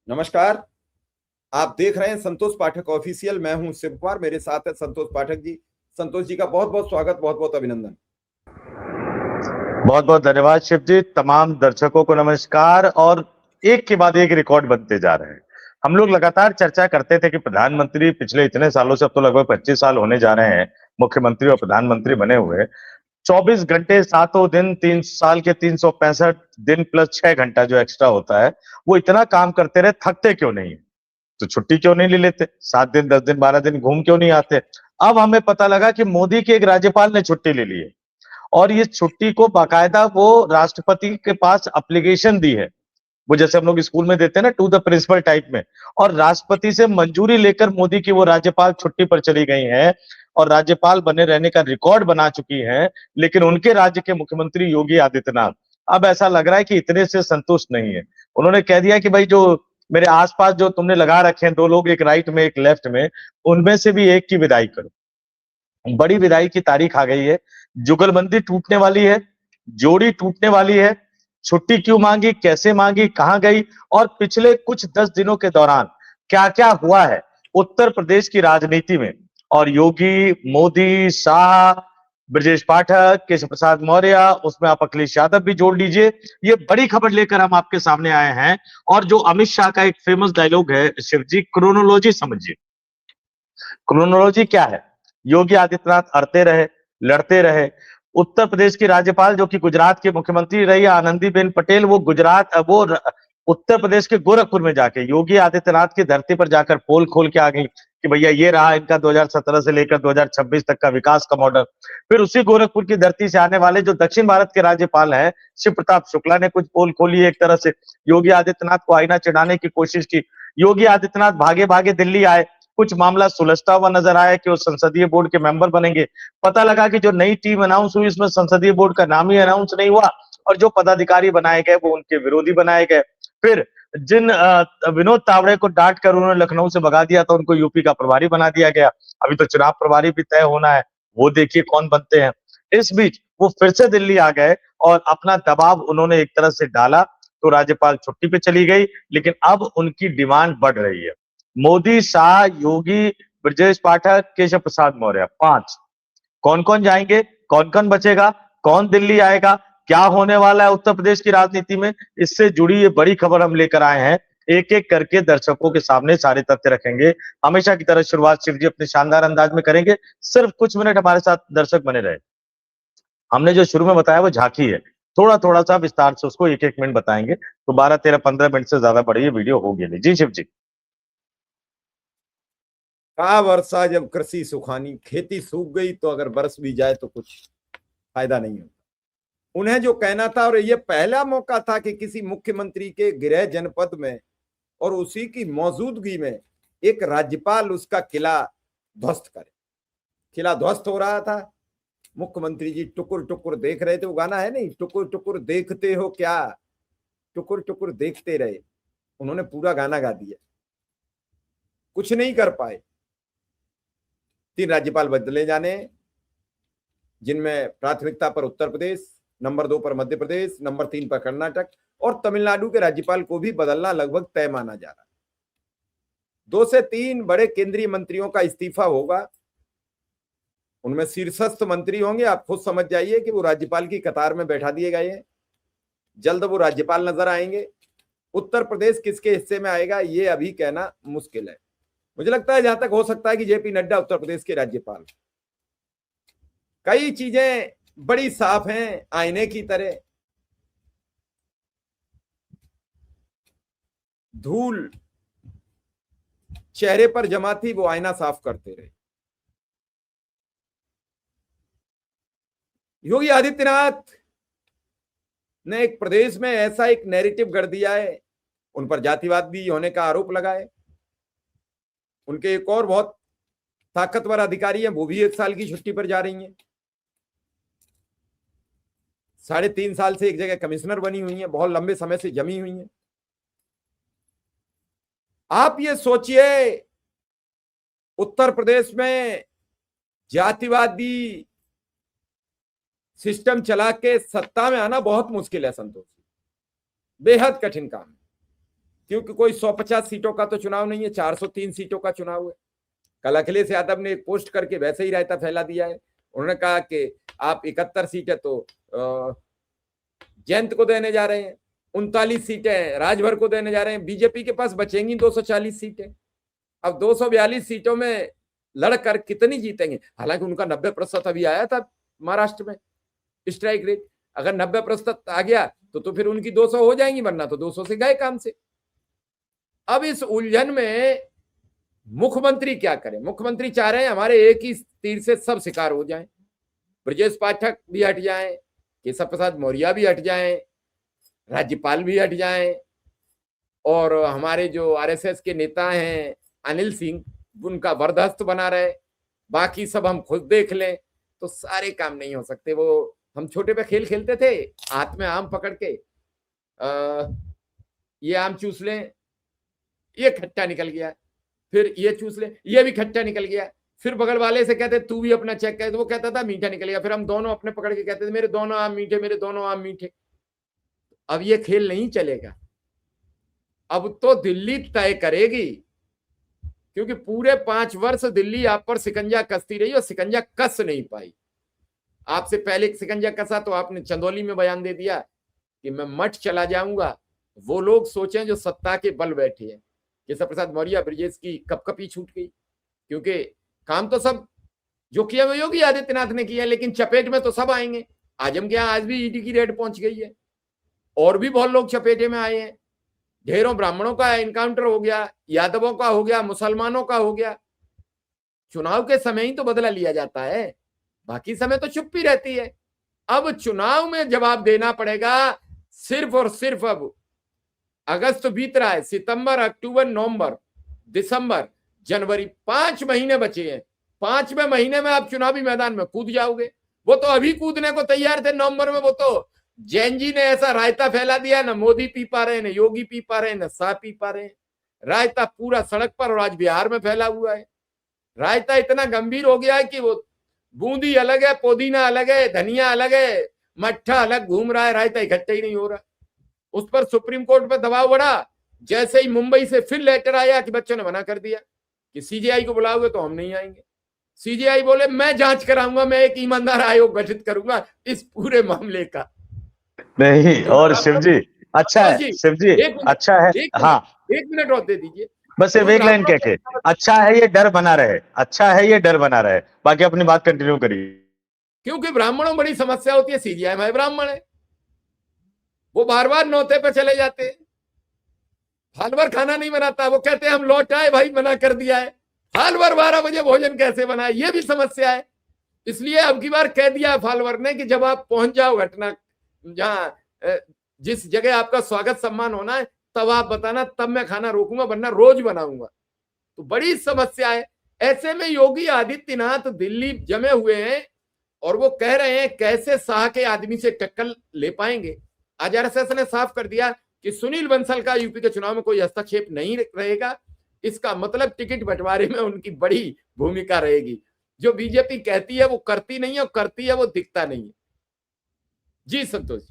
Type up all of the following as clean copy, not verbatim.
नमस्कार। आप देख रहे हैं संतोष पाठक ऑफिशियल। मैं हूं शिव कुमार, मेरे साथ है संतोष पाठक जी। संतोष जी का बहुत बहुत स्वागत, बहुत बहुत अभिनंदन। बहुत बहुत धन्यवाद शिव जी। तमाम दर्शकों को नमस्कार। और एक के बाद एक रिकॉर्ड बनते जा रहे हैं। हम लोग लगातार चर्चा करते थे कि प्रधानमंत्री पिछले इतने सालों से, अब तो लगभग 25 साल होने जा रहे हैं मुख्यमंत्री और प्रधानमंत्री बने हुए, 24 घंटे सातों दिन, 3 साल के 365 दिन प्लस 6 घंटा जो एक्स्ट्रा होता है, वो इतना काम करते रहे, थकते क्यों नहीं? तो छुट्टी क्यों नहीं ले लेते? 7 दिन, 10 दिन, 12 दिन घूम क्यों नहीं आते? अब हमें पता लगा कि मोदी के एक राज्यपाल ने छुट्टी ले ली है और ये छुट्टी को बाकायदा वो राष्ट्रपति के पास एप्लीकेशन दी है। वो जैसे हम लोग स्कूल में देते हैं ना, टू द प्रिंसिपल टाइप में। और राष्ट्रपति से मंजूरी लेकर मोदी की वो राज्यपाल छुट्टी पर चली गई हैं और राज्यपाल बने रहने का रिकॉर्ड बना चुकी हैं। लेकिन उनके राज्य के मुख्यमंत्री योगी आदित्यनाथ अब ऐसा लग रहा है कि इतने से संतुष्ट नहीं है। उन्होंने कह दिया कि भाई, जो मेरे आसपास जो तुमने लगा रखे हैं, 2 लोग, एक राइट में एक लेफ्ट में, उनमें से भी एक की विदाई करो। बड़ी विदाई की तारीख आ गई है। जुगलबंदी टूटने वाली है, जोड़ी टूटने वाली है। छुट्टी क्यों मांगी, कैसे मांगी, कहां गई, और पिछले कुछ 10 दिनों के दौरान क्या क्या हुआ है उत्तर प्रदेश की राजनीति में। और योगी, मोदी, शाह, ब्रजेश पाठक, केशव प्रसाद मौर्य, उसमें आप अखिलेश यादव भी जोड़ लीजिए, ये बड़ी खबर लेकर हम आपके सामने आए हैं। और जो अमित शाह का एक फेमस डायलॉग है शिवजी, क्रोनोलॉजी समझिए। क्रोनोलॉजी क्या है? योगी आदित्यनाथ अड़ते रहे, लड़ते रहे। उत्तर प्रदेश की राज्यपाल, जो कि गुजरात के मुख्यमंत्री रही आनंदीबेन पटेल, वो उत्तर प्रदेश के गोरखपुर में जाके योगी आदित्यनाथ की धरती पर जाकर पोल खोल के आ गई कि भैया ये रहा इनका 2017 से लेकर 2026 तक का विकास का मॉडल। फिर उसी गोरखपुर की धरती से आने वाले जो दक्षिण भारत के राज्यपाल हैं, शिव प्रताप शुक्ला ने कुछ पोल खोली। एक तरह से योगी आदित्यनाथ को आईना चढ़ाने की कोशिश की। योगी आदित्यनाथ भागे भागे दिल्ली आए। कुछ मामला सुलझता हुआ नजर आया कि वो संसदीय बोर्ड के मेंबर बनेंगे। पता लगा कि जो नई टीम अनाउंस हुई, इसमें संसदीय बोर्ड का नाम ही अनाउंस नहीं हुआ और जो पदाधिकारी बनाए गए वो उनके विरोधी बनाए गए। फिर जिन विनोद तावड़े को डांट कर उन्होंने लखनऊ से भगा दिया था, उनको यूपी का प्रभारी बना दिया गया। अभी तो चुनाव प्रभारी भी तय होना है, वो देखिए कौन बनते हैं। इस बीच वो फिर से दिल्ली आ गए और अपना दबाव उन्होंने एक तरह से डाला, तो राज्यपाल छुट्टी पे चली गई। लेकिन अब उनकी डिमांड बढ़ रही है। मोदी, शाह, योगी, ब्रजेश पाठक, केशव प्रसाद मौर्य, 5। कौन कौन जाएंगे, कौन कौन बचेगा, कौन दिल्ली आएगा, क्या होने वाला है उत्तर प्रदेश की राजनीति में, इससे जुड़ी ये बड़ी खबर हम लेकर आए हैं। एक एक करके दर्शकों के सामने सारे तथ्य रखेंगे। हमेशा की तरह शुरुआत शिव जी अपने शानदार अंदाज में करेंगे। सिर्फ कुछ मिनट हमारे साथ दर्शक बने रहे। हमने जो शुरू में बताया वो झांकी है, थोड़ा थोड़ा सा विस्तार से उसको एक एक मिनट बताएंगे, तो 12, 13, 15 मिनट से ज्यादा बड़ी ये वीडियो होगी नहीं। जी शिव जी। कहा वर्षा जब कृषि सुखानी, खेती सूख गई तो अगर बरस भी जाए तो कुछ फायदा नहीं होता। उन्हें जो कहना था, और ये पहला मौका था कि किसी मुख्यमंत्री के गृह जनपद में और उसी की मौजूदगी में एक राज्यपाल उसका किला ध्वस्त करे। किला ध्वस्त हो रहा था, मुख्यमंत्री जी टुकुर टुकुर देख रहे थे। वो गाना है नहीं, टुकुर टुकुर देखते हो क्या, टुकुर टुकुर देखते रहे। उन्होंने पूरा गाना गा दिया, कुछ नहीं कर पाए। 3 राज्यपाल बदले जाने, जिनमें प्राथमिकता पर उत्तर प्रदेश, नंबर 2 पर मध्य प्रदेश, नंबर 3 पर कर्नाटक, और तमिलनाडु के राज्यपाल को भी बदलना लगभग तय माना जा रहा है। 2 से 3 बड़े केंद्रीय मंत्रियों का इस्तीफा होगा। उनमें शीर्षस्थ मंत्री होंगे, आप खुद समझ जाइए कि वो राज्यपाल की कतार में बैठा दिए गए हैं। जल्द वो राज्यपाल नजर आएंगे। उत्तर प्रदेश किसके हिस्से में आएगा ये अभी कहना मुश्किल है। मुझे लगता है, जहां तक हो सकता है, कि जेपी नड्डा उत्तर प्रदेश के राज्यपाल। कई चीजें बड़ी साफ हैं, आईने की तरह। धूल चेहरे पर जमा थी, वो आईना साफ करते रहे। योगी आदित्यनाथ ने एक प्रदेश में ऐसा एक नैरेटिव गढ़ दिया है, उन पर जातिवाद भी होने का आरोप लगाए। उनके एक और बहुत ताकतवर अधिकारी हैं, वो भी 1 साल की छुट्टी पर जा रही हैं। 3.5 साल से एक जगह कमिश्नर बनी हुई हैं, बहुत लंबे समय से जमी हुई हैं। आप ये सोचिए, उत्तर प्रदेश में जातिवादी सिस्टम चला के सत्ता में आना बहुत मुश्किल है संतोष, बेहद कठिन काम है। क्योंकि कोई 150 सीटों का तो चुनाव नहीं है, 403 सीटों का चुनाव है। कल अखिलेश यादव ने एक पोस्ट करके वैसे ही रायता फैला दिया है। उन्होंने कहा कि आप 71 सीटें तो जयंत को देने जा रहे हैं, 39 सीटें राजभर को देने जा रहे हैं। बीजेपी के पास बचेंगी 240 सीटें। अब 242 सीटों में लड़कर कितनी जीतेंगे? हालांकि उनका 90% अभी आया था महाराष्ट्र में स्ट्राइक रेट। अगर 90% आ गया तो फिर उनकी 200 हो जाएंगी, वरना तो 200 से गए काम से। अब इस उलझन में मुख्यमंत्री क्या करें? मुख्यमंत्री चाह रहे हैं हमारे एक ही तीर से सब शिकार हो जाएं। ब्रजेश पाठक भी हट जाएं, केशव प्रसाद मौर्य भी हट जाएं, राज्यपाल भी हट जाएं, और हमारे जो आरएसएस के नेता हैं अनिल सिंह, उनका बर्दाश्त बना रहे, बाकी सब हम खुद देख लें। तो सारे काम नहीं हो सकते। वो हम छोटे पे खेल खेलते थे, हाथ में आम पकड़ के ये आम चूस लें, ये खट्टा निकल गया, फिर ये चूस ले, ये भी खट्टा निकल गया, फिर बगल वाले से कहते तू भी अपना चेक कर, तो वो कहता था मीठा निकल गया, फिर हम दोनों अपने पकड़ के कहते थे मेरे दोनों आम मीठे, मेरे दोनों आम मीठे। अब ये खेल नहीं चलेगा। अब तो दिल्ली तय करेगी, क्योंकि पूरे 5 वर्ष दिल्ली आप पर शिकंजा कसती रही और शिकंजा कस नहीं पाई। आपसे पहले शिकंजा कसा तो आपने चंदौली में बयान दे दिया कि मैं मठ चला जाऊंगा। वो लोग सोचें जो सत्ता के बल बैठे हैं। केशव प्रसाद मौर्य, ब्रजेश की कपकपी छूट गई, क्योंकि काम तो सब जो किया वो योगी आदित्यनाथ ने किया, लेकिन चपेट में तो सब आएंगे। आजम के यहाँ आज भी ईडी की रेड पहुंच गई है, और भी बहुत लोग चपेटे में आए हैं। ढेरों ब्राह्मणों का एनकाउंटर हो गया, यादवों का हो गया, मुसलमानों का हो गया। चुनाव के समय ही तो बदला लिया जाता है, बाकी समय तो चुप्पी रहती है। अब चुनाव में जवाब देना पड़ेगा। सिर्फ और सिर्फ अब अगस्त बीत रहा है, सितंबर, अक्टूबर, नवंबर, दिसंबर, जनवरी, 5 महीने बचे हैं। 5वें महीने में आप चुनावी मैदान में कूद जाओगे। वो तो अभी कूदने को तैयार थे नवंबर में। वो तो जैन जी ने ऐसा रायता फैला दिया, ना मोदी पी पा रहे हैं, ना योगी पी पा रहे हैं, ना शाह पी पा रहे हैं। रायता पूरा सड़क पर और आज बिहार में फैला हुआ है। रायता इतना गंभीर हो गया है कि वो बूंदी अलग है, पुदीना अलग है, धनिया अलग है, मट्ठा अलग घूम रहा है, रायता इकट्ठा ही नहीं हो रहा। उस पर सुप्रीम कोर्ट पे दबाव बढ़ा। जैसे ही मुंबई से फिर लेटर आया कि बच्चों ने मना कर दिया कि सीजीआई को बुलाओगे तो हम नहीं आएंगे। सीजीआई बोले मैं जांच कराऊंगा, मैं एक ईमानदार आयोग गठित करूंगा इस पूरे मामले का। नहीं, और शिव जी अच्छा है, शिव जी अच्छा है। हाँ, 1 मिनट और दे दीजिए, बस ये एक लाइन कह के, अच्छा है ये डर बना रहे, अच्छा है ये डर बना रहे, बाकी अपनी बात कंटिन्यू करिए। क्योंकि ब्राह्मणों में बड़ी समस्या होती है। सीजीआई में ब्राह्मण है, वो बार बार नौते पे चले जाते हैं, हाल भर खाना नहीं बनाता। वो कहते हैं हम लौट आए भाई, मना कर दिया है। हाल भर 12 बजे भोजन कैसे बनाए, ये भी समस्या है। इसलिए अब की बार कह दिया फालवर ने कि जब आप पहुंच जाओ घटना जहां जिस जगह आपका स्वागत सम्मान होना है, तब आप बताना, तब मैं खाना रोकूंगा, वरना रोज बनाऊंगा। तो बड़ी समस्या है। ऐसे में योगी आदित्यनाथ दिल्ली जमे हुए हैं और वो कह रहे हैं कैसे शाह के आदमी से टक्कर ले पाएंगे। आज आरएसएस ने साफ कर दिया कि सुनील बंसल का यूपी के चुनाव में कोई हस्तक्षेप नहीं रहेगा। इसका मतलब टिकट बंटवारे में उनकी बड़ी भूमिका रहेगी। जो बीजेपी कहती है वो करती नहीं है, और करती है वो दिखता नहीं है। जी संतोष।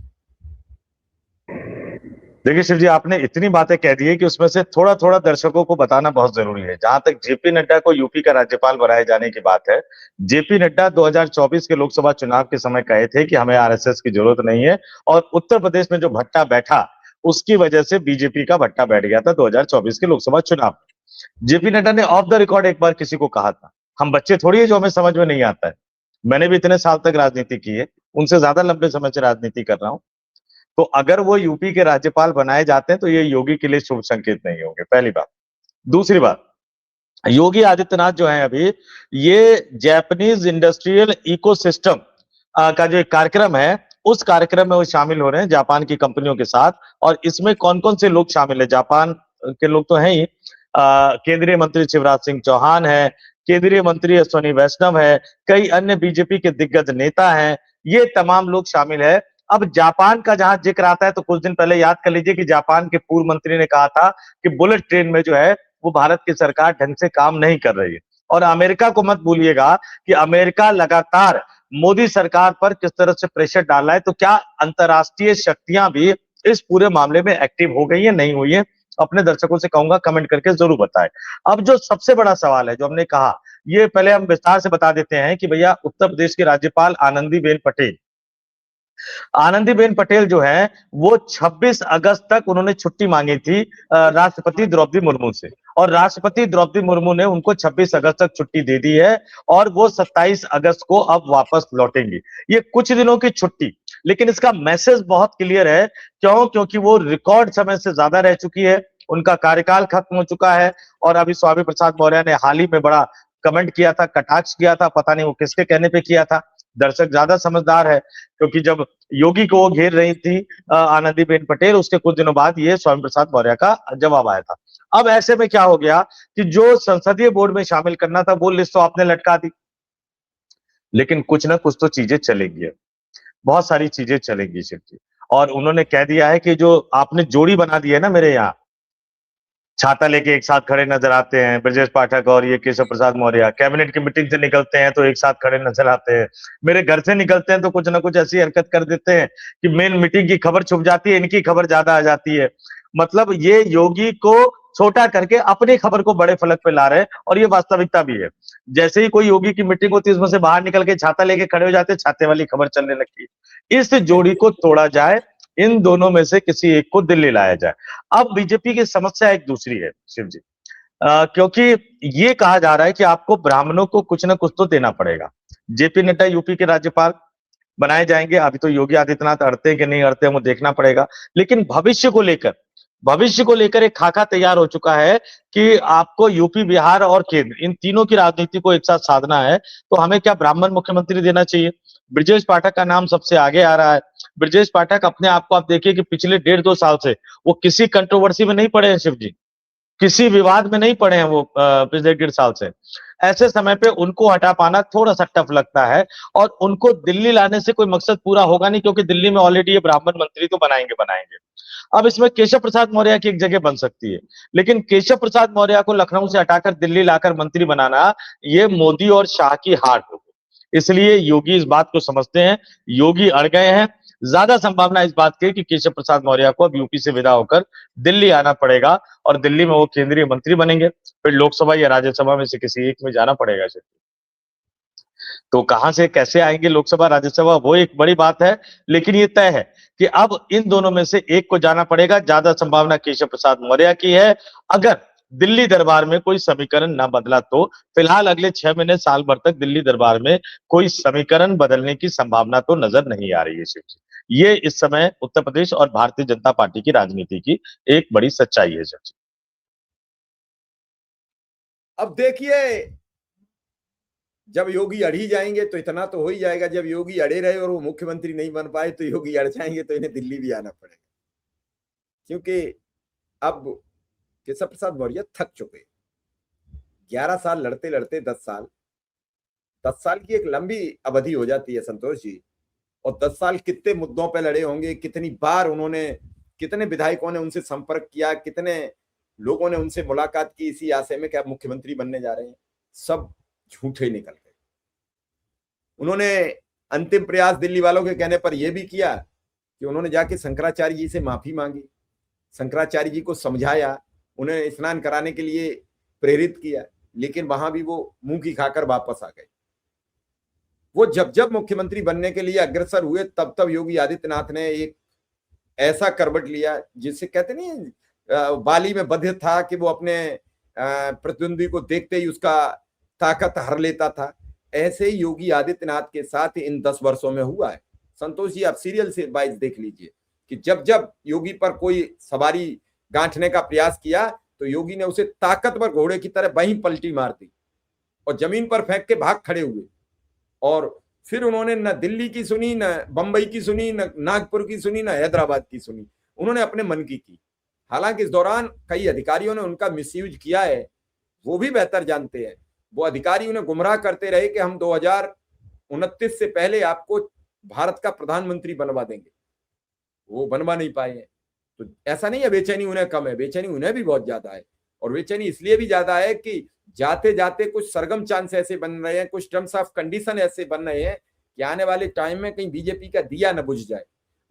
देखिए शिव जी, आपने इतनी बातें कह दी है कि उसमें से थोड़ा थोड़ा दर्शकों को बताना बहुत जरूरी है। जहां तक जेपी नड्डा को यूपी का राज्यपाल बनाए जाने की बात है, जेपी नड्डा 2024 के लोकसभा चुनाव के समय कहे थे कि हमें आरएसएस की जरूरत नहीं है, और उत्तर प्रदेश में जो भट्टा बैठा उसकी वजह से बीजेपी का भट्टा बैठ गया था 2024 के लोकसभा चुनाव। जेपी नड्डा ने ऑफ द रिकॉर्ड एक बार किसी को कहा था, हम बच्चे थोड़ी है जो हमें समझ में नहीं आता है। मैंने भी इतने साल तक राजनीति की है, उनसे ज्यादा लंबे समय से राजनीति कर रहा हूं। तो अगर वो यूपी के राज्यपाल बनाए जाते हैं तो ये योगी के लिए शुभ संकेत नहीं होंगे, पहली बात। दूसरी बात, योगी आदित्यनाथ जो है अभी, ये जापानीज इंडस्ट्रियल इकोसिस्टम का जो एक कार्यक्रम है, उस कार्यक्रम में वो शामिल हो रहे हैं जापान की कंपनियों के साथ। और इसमें कौन कौन से लोग शामिल है? जापान के लोग तो हैं ही, केंद्रीय मंत्री शिवराज सिंह चौहान है, केंद्रीय मंत्री अश्विनी वैष्णव है, कई अन्य बीजेपी के दिग्गज नेता हैं, ये तमाम लोग शामिल है। अब जापान का जहां जिक्र आता है तो कुछ दिन पहले याद कर लीजिए कि जापान के पूर्व मंत्री ने कहा था कि बुलेट ट्रेन में जो है वो भारत की सरकार ढंग से काम नहीं कर रही है। और अमेरिका को मत भूलिएगा कि अमेरिका लगातार मोदी सरकार पर किस तरह से प्रेशर डाल रहा है। तो क्या अंतरराष्ट्रीय शक्तियां भी इस पूरे मामले में एक्टिव हो गई है, नहीं हुई है? अपने दर्शकों से कहूंगा कमेंट करके जरूर बताएं। अब जो सबसे बड़ा सवाल है जो हमने कहा, ये पहले हम विस्तार से बता देते हैं कि भैया उत्तर प्रदेश की राज्यपाल आनंदीबेन पटेल, आनंदीबेन पटेल जो है वो 26 अगस्त तक उन्होंने छुट्टी मांगी थी राष्ट्रपति द्रौपदी मुर्मू से, और राष्ट्रपति द्रौपदी मुर्मू ने उनको 26 अगस्त तक छुट्टी दे दी है और वो 27 अगस्त को अब वापस लौटेंगे। ये कुछ दिनों की छुट्टी, लेकिन इसका मैसेज बहुत क्लियर है। क्यों? क्योंकि वो रिकॉर्ड समय से ज्यादा रह चुकी है, उनका कार्यकाल खत्म हो चुका है। और अभी स्वामी प्रसाद मौर्य ने हाल ही में बड़ा कमेंट किया था, कटाक्ष किया था, पता नहीं वो किसके कहने पे किया था। दर्शक ज्यादा समझदार है, क्योंकि जब योगी को वो घेर रही थी आनंदीबेन पटेल, उसके कुछ दिनों बाद ये स्वामी प्रसाद मौर्य का जवाब आया था। अब ऐसे में क्या हो गया कि जो संसदीय बोर्ड में शामिल करना था वो लिस्ट तो आपने लटका दी, लेकिन कुछ ना कुछ तो चीजें चलेंगी, बहुत सारी चीजें चलेंगी शिव जी। और उन्होंने कह दिया है कि जो आपने जोड़ी बना दी है ना मेरे यहाँ, छाता लेके एक साथ खड़े नजर आते हैं ब्रजेश पाठक और ये केशव प्रसाद मौर्य, कैबिनेट की मीटिंग से निकलते हैं तो एक साथ खड़े नजर आते हैं, मेरे घर से निकलते हैं तो कुछ ना कुछ ऐसी हरकत कर देते हैं कि मेन मीटिंग की खबर छुप जाती है, इनकी खबर ज्यादा आ जाती है। मतलब ये योगी को छोटा करके अपनी खबर को बड़े फलक पे ला रहे हैं, और ये वास्तविकता भी है। जैसे ही कोई योगी की मीटिंग होती है उसमें से बाहर निकल के छाता लेके खड़े हो जाते हैं, छाते वाली खबर चलने लगती है। इस जोड़ी को तोड़ा जाए, इन दोनों में से किसी एक को दिल्ली लाया जाए। अब बीजेपी की समस्या एक दूसरी है शिव जी, क्योंकि ये कहा जा रहा है कि आपको ब्राह्मणों को कुछ ना कुछ तो देना पड़ेगा। जेपी नड्डा यूपी के राज्यपाल बनाए जाएंगे, अभी तो योगी आदित्यनाथ अड़ते हैं कि नहीं अड़ते हैं वो देखना पड़ेगा। लेकिन भविष्य को लेकर एक खाका तैयार हो चुका है कि आपको यूपी, बिहार और केंद्र, इन तीनों की राजनीति को एक साथ साधना है, तो हमें क्या ब्राह्मण मुख्यमंत्री देना चाहिए। ब्रजेश पाठक का नाम सबसे आगे आ रहा है। ब्रजेश पाठक अपने आप को आप देखिए कि पिछले 1.5-2 साल से वो किसी कंट्रोवर्सी में नहीं पड़े हैं शिव जी, किसी विवाद में नहीं पड़े हैं वो पिछले 1.5 साल से। ऐसे समय पे उनको हटा पाना थोड़ा सा टफ लगता है, और उनको दिल्ली लाने से कोई मकसद पूरा होगा नहीं, क्योंकि दिल्ली में ऑलरेडी ये ब्राह्मण मंत्री तो बनाएंगे। अब इसमें केशव प्रसाद मौर्य की एक जगह बन सकती है, लेकिन केशव प्रसाद मौर्य को लखनऊ से हटाकर दिल्ली लाकर मंत्री बनाना, ये मोदी और शाह की हार होगी। इसलिए योगी इस बात को समझते हैं, योगी अड़ गए हैं। ज्यादा संभावना इस बात की कि केशव प्रसाद मौर्य को अब यूपी से विदा होकर दिल्ली आना पड़ेगा, और दिल्ली में वो केंद्रीय मंत्री बनेंगे, फिर लोकसभा या राज्यसभा में से किसी एक में जाना पड़ेगा। तो कहां से कैसे आएंगे लोकसभा राज्यसभा वो एक बड़ी बात है, लेकिन ये तय है कि अब इन दोनों में से एक को जाना पड़ेगा। ज्यादा संभावना केशव प्रसाद मौर्य की है, अगर दिल्ली दरबार में कोई समीकरण ना बदला तो। फिलहाल अगले 6 महीने साल भर तक दिल्ली दरबार में कोई समीकरण बदलने की संभावना तो नजर नहीं आ रही है शिव जी। ये इस समय उत्तर प्रदेश और भारतीय जनता पार्टी की राजनीति की एक बड़ी सच्चाई है शिव जी। अब देखिए, जब योगी अड़ ही जाएंगे तो इतना तो हो ही जाएगा, जब योगी अड़े रहे और वो मुख्यमंत्री नहीं बन पाए तो योगी अड़ जाएंगे तो इन्हें दिल्ली भी आना पड़ेगा, क्योंकि अब केशव प्रसाद मौर्य थक चुके। 11 साल लड़ते लड़ते 10 साल की एक लंबी अवधि हो जाती है संतोष जी, और 10 साल कितने मुद्दों पर लड़े होंगे, कितनी बार उन्होंने, कितने विधायकों ने उनसे संपर्क किया, कितने लोगों ने उनसे मुलाकात की इसी आशय में कि आप मुख्यमंत्री बनने जा रहे हैं, सब झूठे निकल गए। उन्होंने अंतिम प्रयास दिल्ली वालों के कहने पर यह भी किया कि उन्होंने जाके शंकराचार्य जी से माफी मांगी, शंकराचार्य जी को समझाया, उन्हें स्नान कराने के लिए प्रेरित किया, लेकिन वहां भी वो मुंह की खाकर वापस आ गए। वो जब मुख्यमंत्री बनने के लिए अग्रसर हुए तब योगी आदित्यनाथ ने एक ऐसा करवट लिया जिससे कहते नहीं बाली में बंध था कि वो अपने प्रतिद्वंदी को देखते ही उसका ताकत हर लेता था। ऐसे ही योगी आदित्यनाथ के साथ इन 10 वर्षों में हुआ है। संतोष जी, आप सीरियल से वाइज देख लीजिए कि जब योगी पर कोई सवारी गांठने का प्रयास किया तो योगी ने उसे ताकतवर घोड़े की तरह वहीं पलटी मार दी और जमीन पर फेंक के भाग खड़े हुए। और फिर उन्होंने न दिल्ली की सुनी, न बंबई की सुनी, न नागपुर की सुनी, न हैदराबाद की सुनी, उन्होंने अपने मन की। हालांकि इस दौरान कई अधिकारियों ने उनका मिसयूज किया है, वो भी बेहतर जानते हैं। वो अधिकारी उन्हें गुमराह करते रहे कि हम 2029 से पहले आपको भारत का प्रधानमंत्री बनवा देंगे, वो बनवा नहीं पाए हैं। तो ऐसा नहीं है बेचैनी उन्हें कम है, बेचैनी उन्हें भी बहुत ज्यादा है। और बेचैनी इसलिए भी ज्यादा है कि जाते जाते कुछ सरगम चांस ऐसे बन रहे हैं, कुछ टर्म्स ऑफ कंडीशन ऐसे बन रहे हैं कि आने वाले टाइम में कहीं बीजेपी का दिया न बुझ जाए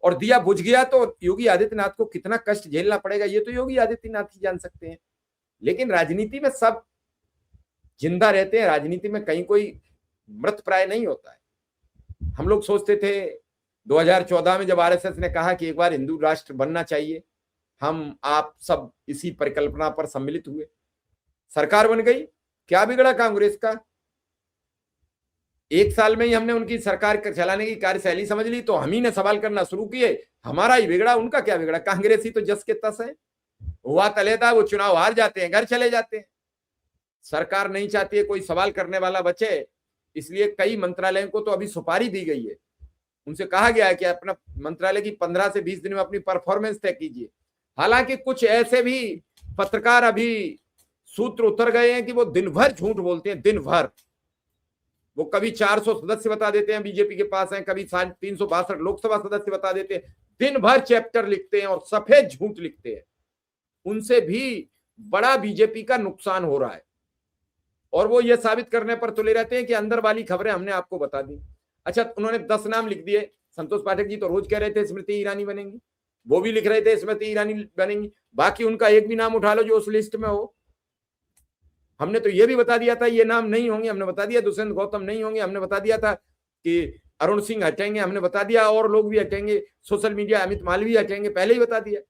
और दिया बुझ गया तो योगी आदित्यनाथ को कितना कष्ट झेलना पड़ेगा ये तो योगी आदित्यनाथ ही जान सकते हैं। लेकिन राजनीति में सब जिंदा रहते हैं, राजनीति में कहीं कोई मृत प्राय नहीं होता है। हम लोग सोचते थे 2014 में जब आरएसएस ने कहा कि एक बार हिंदू राष्ट्र बनना चाहिए, हम आप सब इसी परिकल्पना पर सम्मिलित हुए, सरकार बन गई, क्या बिगड़ा कांग्रेस का? एक साल में ही हमने उनकी सरकार चलाने की कार्यशैली समझ ली तो हम ही ने सवाल करना शुरू किए, हमारा ही बिगड़ा, उनका क्या बिगड़ा? कांग्रेस ही तो जस के तस है, हुआ तले था, वो चुनाव हार जाते हैं, घर चले जाते हैं। सरकार नहीं चाहती है कोई सवाल करने वाला बचे, इसलिए कई मंत्रालयों को तो अभी सुपारी दी गई है, उनसे कहा गया है कि अपना मंत्रालय की 15 से 20 दिन में अपनी परफॉर्मेंस तय कीजिए। हालांकि कुछ ऐसे भी पत्रकार अभी सूत्र उतर गए हैं कि वो दिन भर झूठ बोलते हैं, दिन भर वो कभी 400 सदस्य बता देते हैं बीजेपी के पास हैं, कभी 362 लोकसभा सदस्य बता देते हैं, दिन भर चैप्टर लिखते हैं और सफेद झूठ लिखते हैं। उनसे भी बड़ा बीजेपी का नुकसान हो रहा है और वो ये साबित करने पर तुले रहते हैं कि अंदर वाली खबरें हमने आपको बता दी। अच्छा, उन्होंने 10 नाम लिख दिए। संतोष पाठक जी तो रोज कह रहे थे स्मृति ईरानी बनेंगी, वो भी लिख रहे थे स्मृति ईरानी बनेंगी, बाकी उनका एक भी नाम उठा लो जो उस लिस्ट में हो। हमने तो ये भी बता दिया था ये नाम नहीं होंगे, हमने बता दिया दुष्यंत गौतम नहीं होंगे, हमने बता दिया था कि अरुण सिंह हटेंगे, हमने बता दिया और लोग भी हटेंगे, सोशल मीडिया अमित मालवीय हटेंगे, पहले ही बता दिया।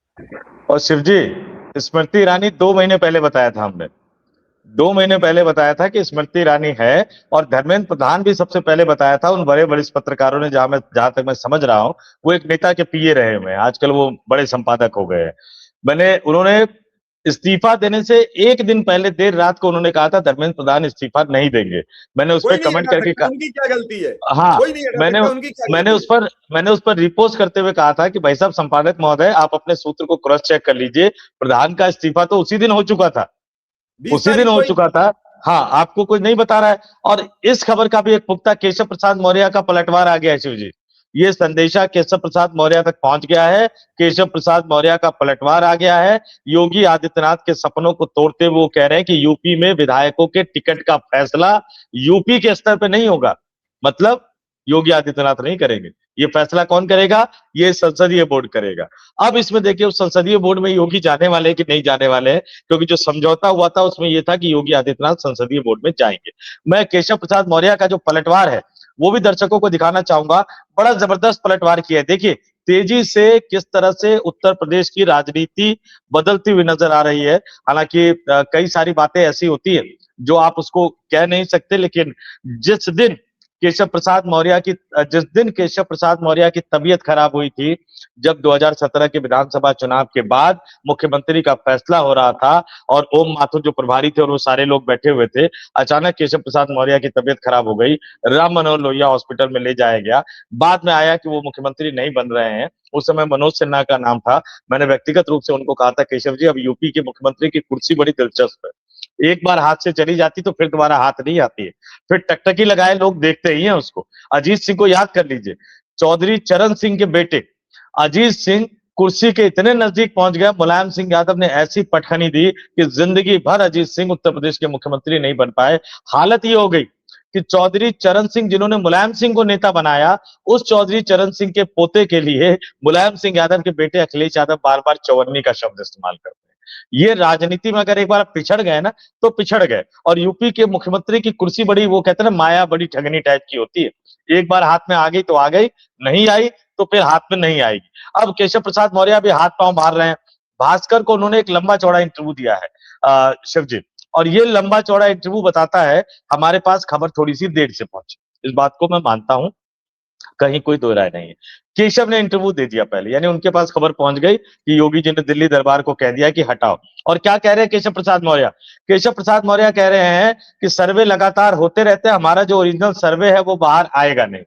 और शिवजी, स्मृति ईरानी 2 महीने पहले बताया था हमने, 2 महीने पहले बताया था कि स्मृति ईरानी है, और धर्मेंद्र प्रधान भी सबसे पहले बताया था। उन बड़े वरिष्ठ पत्रकारों ने, जहां तक मैं समझ रहा हूं, वो एक नेता के पीए रहे हुए हैं, आजकल वो बड़े संपादक हो गए हैं। उन्होंने इस्तीफा देने से एक दिन पहले देर रात को उन्होंने कहा था धर्मेंद्र प्रधान इस्तीफा नहीं देंगे। मैंने उस पर कमेंट करके कहा, उनकी क्या गलती है? हाँ, कोई नहीं हटा सकता, उनकी क्या गलती मैंने उस पर रिपोस्ट करते हुए कहा था कि भाई साहब संपादक महोदय, आप अपने सूत्र को क्रॉस चेक कर लीजिए, प्रधान का इस्तीफा तो उसी दिन हो चुका था, उसी दिन हो चुका था। हाँ, आपको कोई नहीं बता रहा है। और इस खबर का भी एक पुख्ता केशव प्रसाद मौर्य का पलटवार आ गया है शिव जी, ये संदेशा केशव प्रसाद मौर्य तक पहुंच गया है, केशव प्रसाद मौर्य का पलटवार आ गया है। योगी आदित्यनाथ के सपनों को तोड़ते हुए वो कह रहे हैं कि यूपी में विधायकों के टिकट का फैसला यूपी के स्तर पे नहीं होगा, मतलब योगी आदित्यनाथ नहीं करेंगे, ये फैसला कौन करेगा? ये संसदीय बोर्ड करेगा। अब इसमें देखिए उस संसदीय बोर्ड में योगी जाने वाले हैं कि नहीं जाने वाले हैं, क्योंकि जो समझौता हुआ था उसमें यह था कि योगी आदित्यनाथ संसदीय बोर्ड में जाएंगे। मैं केशव प्रसाद मौर्य का जो पलटवार है वो भी दर्शकों को दिखाना चाहूंगा, बड़ा जबरदस्त पलटवार किया है। देखिए तेजी से किस तरह से उत्तर प्रदेश की राजनीति बदलती हुई नजर आ रही है। हालांकि कई सारी बातें ऐसी होती है जो आप उसको कह नहीं सकते, लेकिन जिस दिन केशव प्रसाद मौर्य की तबीयत खराब हुई थी, जब 2017 के विधानसभा चुनाव के बाद मुख्यमंत्री का फैसला हो रहा था और ओम माथुर जो प्रभारी थे और वो सारे लोग बैठे हुए थे, अचानक केशव प्रसाद मौर्य की तबीयत खराब हो गई, राम मनोहर लोहिया हॉस्पिटल में ले जाया गया। बाद में आया कि वो मुख्यमंत्री नहीं बन रहे हैं, उस समय मनोज सिन्हा का नाम था। मैंने व्यक्तिगत रूप से उनको कहा था, केशव जी अब यूपी के मुख्यमंत्री की कुर्सी बड़ी दिलचस्प है, एक बार हाथ से चली जाती तो फिर दोबारा हाथ नहीं आती है, फिर टकटकी लगाए लोग देखते ही हैं उसको। अजीत सिंह को याद कर लीजिए, चौधरी चरण सिंह के बेटे अजीत सिंह कुर्सी के इतने नजदीक पहुंच गया, मुलायम सिंह यादव ने ऐसी पटखनी दी कि जिंदगी भर अजीत सिंह उत्तर प्रदेश के मुख्यमंत्री नहीं बन पाए। हालत ये हो गई कि चौधरी चरण सिंह जिन्होंने मुलायम सिंह को नेता बनाया, उस चौधरी चरण सिंह के पोते के लिए मुलायम सिंह यादव के बेटे अखिलेश यादव बार बार चौवन्नी का शब्द इस्तेमाल करते हैं। ये राजनीति में अगर एक बार पिछड़ गए ना तो पिछड़ गए। और यूपी के मुख्यमंत्री की कुर्सी बड़ी, वो कहते हैं ना, माया बड़ी ठगनी टाइप की होती है, एक बार हाथ में आ गई तो आ गई, नहीं आई तो फिर हाथ में नहीं आएगी। अब केशव प्रसाद मौर्य भी हाथ पांव मार रहे हैं। भास्कर को उन्होंने एक लंबा चौड़ा इंटरव्यू दिया है शिव जी, और ये लंबा चौड़ा इंटरव्यू बताता है हमारे पास खबर थोड़ी सी देर से पहुंची, इस बात को मैं मानता हूं, कहीं कोई दो राय नहीं है। केशव ने इंटरव्यू दे दिया पहले, यानी उनके पास खबर पहुंच गई कि योगी जी ने दिल्ली दरबार को कह दिया कि हटाओ। और क्या कह रहे हैं केशव प्रसाद मौर्य? केशव प्रसाद मौर्य कह रहे हैं कि सर्वे लगातार होते रहते हैं, हमारा जो ओरिजिनल सर्वे है वो बाहर आएगा नहीं।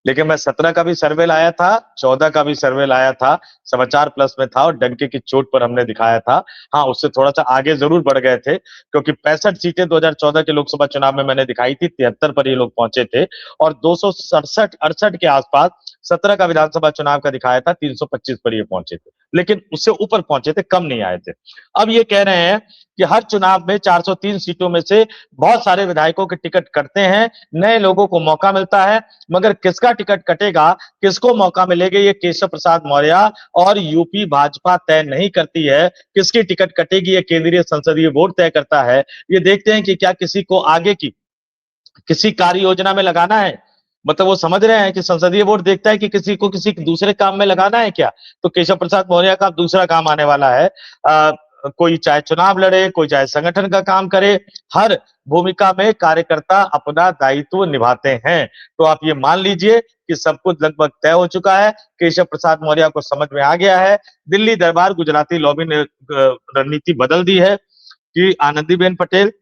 लेकिन मैं 17 का भी सर्वे लाया था, 14 का भी सर्वे लाया था, समाचार प्लस में था और डंके की चोट पर हमने दिखाया था। हाँ, उससे थोड़ा सा आगे जरूर बढ़ गए थे, क्योंकि 65 सीटें 2014 के लोकसभा चुनाव में मैंने दिखाई थी, 73 पर ये लोग पहुंचे थे, और 267-68 के आसपास 17 का विधानसभा चुनाव का दिखाया था, 325 पर ये पहुंचे थे, लेकिन उससे ऊपर पहुंचे थे, कम नहीं आए थे। अब ये कह रहे हैं कि हर चुनाव में 403 सीटों में से बहुत सारे विधायकों के टिकट कटते हैं, नए लोगों को मौका मिलता है, मगर किसका टिकट कटेगा, किसको मौका मिलेगा, ये केशव प्रसाद मौर्य और यूपी भाजपा तय नहीं करती है। किसकी टिकट कटेगी ये केंद्रीय संसदीय बोर्ड तय करता है। ये देखते हैं कि क्या किसी को आगे की किसी कार्य योजना में लगाना है, मतलब वो समझ रहे हैं कि संसदीय बोर्ड देखता है कि किसी को किसी दूसरे काम में लगाना है क्या, तो केशव प्रसाद मौर्य का दूसरा काम आने वाला है। कोई चाहे चुनाव लड़े, कोई चाहे संगठन का काम करे, हर भूमिका में कार्यकर्ता अपना दायित्व निभाते हैं। तो आप ये मान लीजिए कि सब कुछ लगभग तय हो चुका है। केशव प्रसाद मौर्य को समझ में आ गया है, दिल्ली दरबार गुजराती लॉबी ने रणनीति बदल दी है कि आनंदीबेन पटेल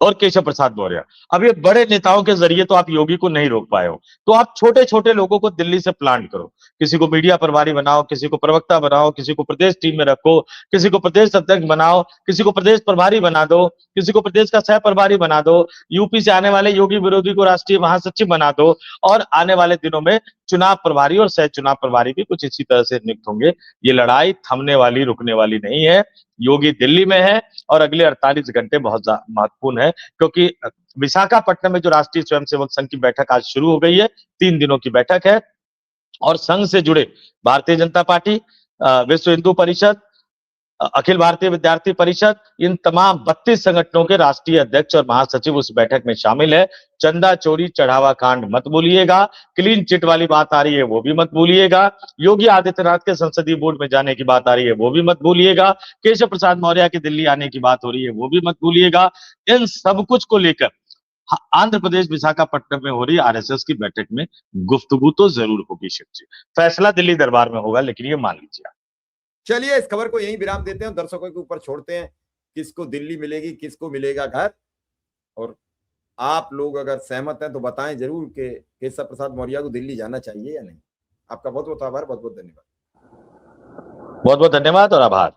और केशव प्रसाद मौर्य, अब ये बड़े नेताओं के जरिए तो आप योगी को नहीं रोक पाए हो, तो आप छोटे छोटे लोगों को दिल्ली से प्लांट करो। किसी को मीडिया प्रभारी बनाओ, किसी को प्रवक्ता बनाओ, किसी को प्रदेश टीम में रखो, किसी को प्रदेश अध्यक्ष बनाओ, किसी को प्रदेश प्रभारी बना दो, किसी को प्रदेश का सह प्रभारी बना दो, यूपी से आने वाले योगी विरोधी को राष्ट्रीय महासचिव बना दो, और आने वाले दिनों में चुनाव प्रभारी और सह चुनाव प्रभारी भी कुछ इसी तरह से नियुक्त होंगे। ये लड़ाई थमने वाली, रुकने वाली नहीं है। योगी दिल्ली में है और अगले 48 घंटे बहुत महत्वपूर्ण है, क्योंकि विशाखापट्टनम में जो राष्ट्रीय स्वयंसेवक संघ की बैठक आज शुरू हो गई है, 3 दिनों की बैठक है, और संघ से जुड़े भारतीय जनता पार्टी, विश्व हिंदू परिषद, अखिल भारतीय विद्यार्थी परिषद, इन तमाम 32 संगठनों के राष्ट्रीय अध्यक्ष और महासचिव उस बैठक में शामिल है। चंदा चोरी चढ़ावा कांड मत भूलिएगा, क्लीन चिट वाली बात आ रही है वो भी मत भूलिएगा, योगी आदित्यनाथ के संसदीय बोर्ड में जाने की बात आ रही है वो भी मत भूलिएगा, केशव प्रसाद मौर्य के दिल्ली आने की बात हो रही है वो भी मत भूलिएगा। इन सब कुछ को लेकर आंध्र प्रदेश विशाखापट्टनम में हो रही आरएसएस की बैठक में गुफ्तगू तो जरूर होगी शिव जी। फैसला दिल्ली दरबार में होगा, लेकिन ये मान लीजिए। चलिए इस खबर को यहीं विराम देते हैं, दर्शकों के ऊपर छोड़ते हैं, किसको दिल्ली मिलेगी, किसको मिलेगा घर। और आप लोग अगर सहमत हैं तो बताएं जरूर कि केशव प्रसाद मौर्य को दिल्ली जाना चाहिए या नहीं। आपका बहुत बहुत आभार, बहुत बहुत धन्यवाद। बहुत बहुत धन्यवाद और आभार।